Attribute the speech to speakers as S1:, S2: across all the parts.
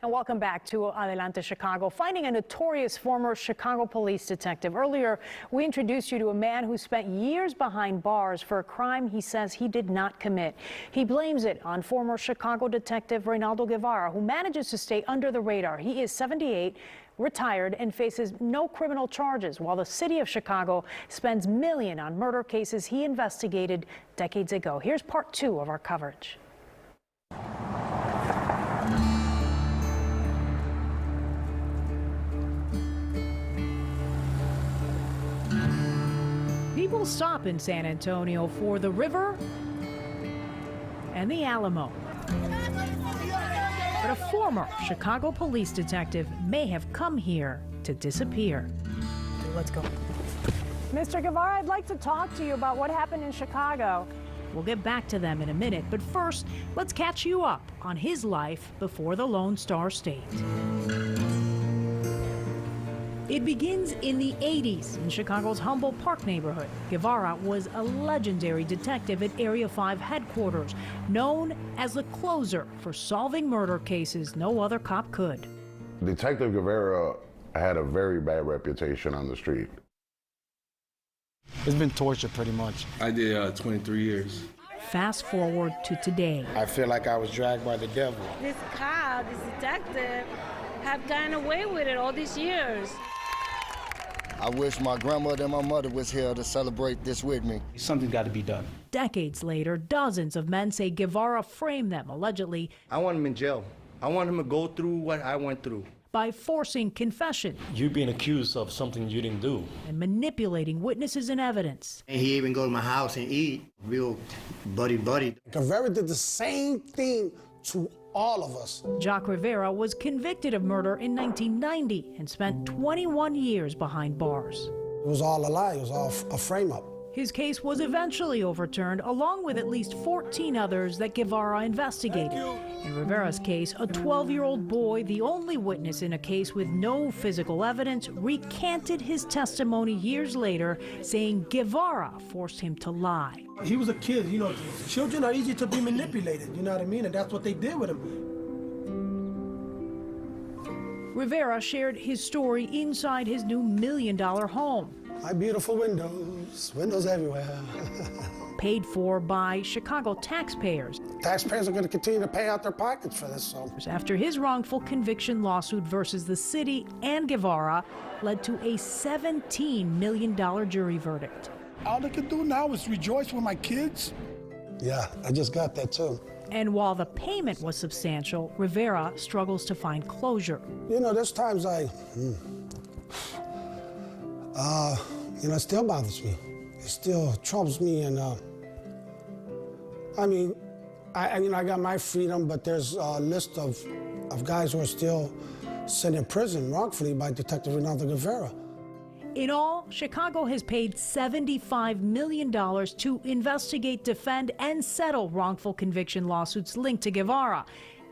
S1: And welcome back to Adelante Chicago. Finding a notorious former Chicago police detective. Earlier, we introduced you to a man who spent years behind bars for a crime he says he did not commit. He blames it on former Chicago detective Reynaldo Guevara, who manages to stay under the radar. He is 78, retired, and faces no criminal charges, while the city of Chicago spends millions on murder cases he investigated decades ago. Here's part 2 of our coverage. People stop in San Antonio for the river and the Alamo. But a former Chicago police detective may have come here to disappear. Let's go. Mr. Guevara, I'd like to talk to you about what happened in Chicago. We'll get back to them in a minute, but first, let's catch you up on his life before the Lone Star State. It begins in the 80s in Chicago's Humboldt Park neighborhood. Guevara was a legendary detective at Area 5 headquarters, known as the closer for solving murder cases no other cop could.
S2: Detective Guevara had a very bad reputation on the street.
S3: It's been torture pretty much.
S4: I did 23 years.
S1: Fast forward to today.
S3: I feel like I was dragged by the devil.
S5: This cop, this detective, have gotten away with it all these years.
S6: I wish my grandmother and my mother was here to celebrate this with me.
S7: Something's got to be done.
S1: Decades later, dozens of men say Guevara framed them, allegedly.
S7: I want him in jail. I want him to go through what I went through.
S1: By forcing confession.
S8: You're being accused of something you didn't do.
S1: And manipulating witnesses and evidence.
S7: And he even go to my house and eat, real buddy.
S9: Guevara did the same thing to all of us.
S1: Jacques Rivera was convicted of murder in 1990 and spent 21 years behind bars.
S9: It was all a lie. It was all a frame-up.
S1: His case was eventually overturned, along with at least 14 others that Guevara investigated. In Rivera's case, a 12-year-old boy, the only witness in a case with no physical evidence, recanted his testimony years later, saying Guevara forced him to lie.
S10: He was a kid, you know, children are easy to be manipulated, you know what I mean? And that's what they did with him.
S1: Rivera shared his story inside his new $1 million home.
S9: My beautiful windows everywhere.
S1: Paid for by Chicago taxpayers.
S9: Taxpayers are going to continue to pay out their pockets for this. So.
S1: After his wrongful conviction lawsuit versus the city and Guevara led to a $17 million jury verdict.
S10: All I can do now is rejoice with my kids.
S9: Yeah, I just got that too.
S1: And while the payment was substantial, Rivera struggles to find closure.
S9: You know, there's times you know, it still bothers me. It still troubles me, and I mean, I got my freedom, but there's a list of guys who are still sent in prison wrongfully by Detective Reynaldo Guevara.
S1: In all, Chicago has paid $75 million to investigate, defend, and settle wrongful conviction lawsuits linked to Guevara.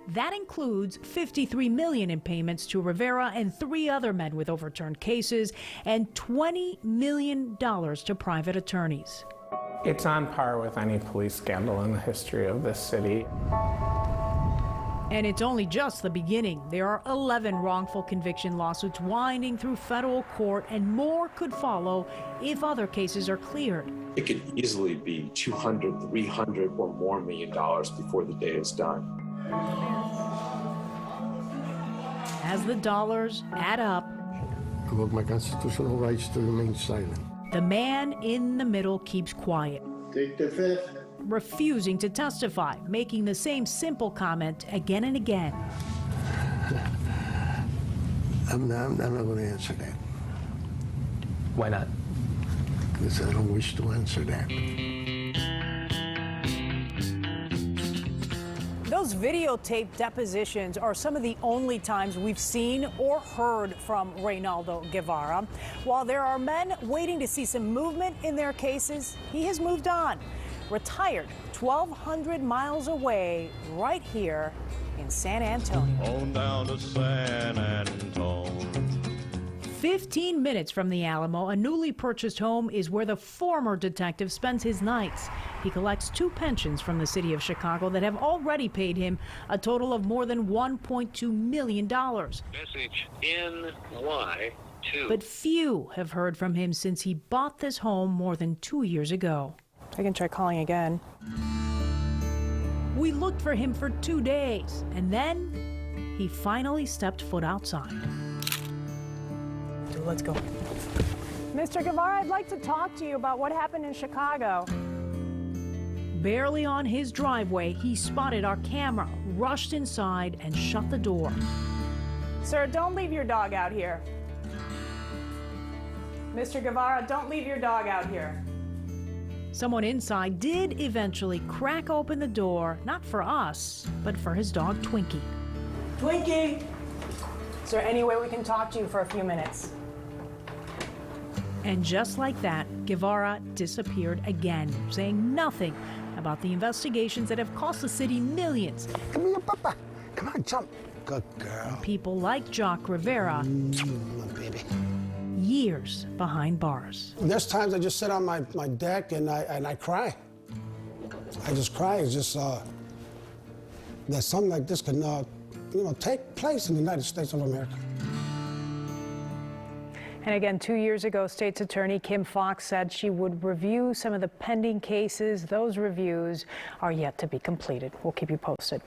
S1: That includes $53 million in payments to Rivera and 3 other men with overturned cases, and $20 million to private attorneys.
S11: It's on par with any police scandal in the history of this city.
S1: And it's only just the beginning. There are 11 wrongful conviction lawsuits winding through federal court, and more could follow if other cases are cleared.
S12: It could easily be $200, $300, or more million before the day is done.
S1: As the dollars add up,
S13: I invoke my constitutional rights to remain silent.
S1: The man in the middle keeps quiet.
S3: Take the fifth.
S1: Refusing to testify, making the same simple comment again and again.
S13: I'm not going to answer that.
S8: Why not?
S13: Because I don't wish to answer that.
S1: Those videotaped depositions are some of the only times we've seen or heard from Reynaldo Guevara. While there are men waiting to see some movement in their cases, he has moved on. Retired 1,200 miles away, right here in San Antonio.
S14: On down to San Antonio.
S1: 15 minutes from the Alamo, a newly purchased home is where the former detective spends his nights. He collects 2 pensions from the city of Chicago that have already paid him a total of more than $1.2 million.
S14: Message NY2.
S1: But few have heard from him since he bought this home more than 2 years ago. I can try calling again. We looked for him for 2 days, and then he finally stepped foot outside. Let's go. Mr. Guevara, I'd like to talk to you about what happened in Chicago. Barely on his driveway, he spotted our camera, rushed inside, and shut the door. Sir, don't leave your dog out here. Mr. Guevara, don't leave your dog out here. Someone inside did eventually crack open the door, not for us, but for his dog, Twinkie. Twinkie! Is there any way we can talk to you for a few minutes? And just like that, Guevara disappeared again, saying nothing about the investigations that have cost the city millions.
S9: Come here, Papa. Come on, jump. Good girl.
S1: And people like Jock Rivera,
S9: Baby.
S1: years behind bars.
S9: There's times I just sit on my deck and I cry. I just cry. It's just that something like this can take place in the United States of America.
S1: And again, 2 years ago, State's Attorney Kim Foxx said she would review some of the pending cases. Those reviews are yet to be completed. We'll keep you posted.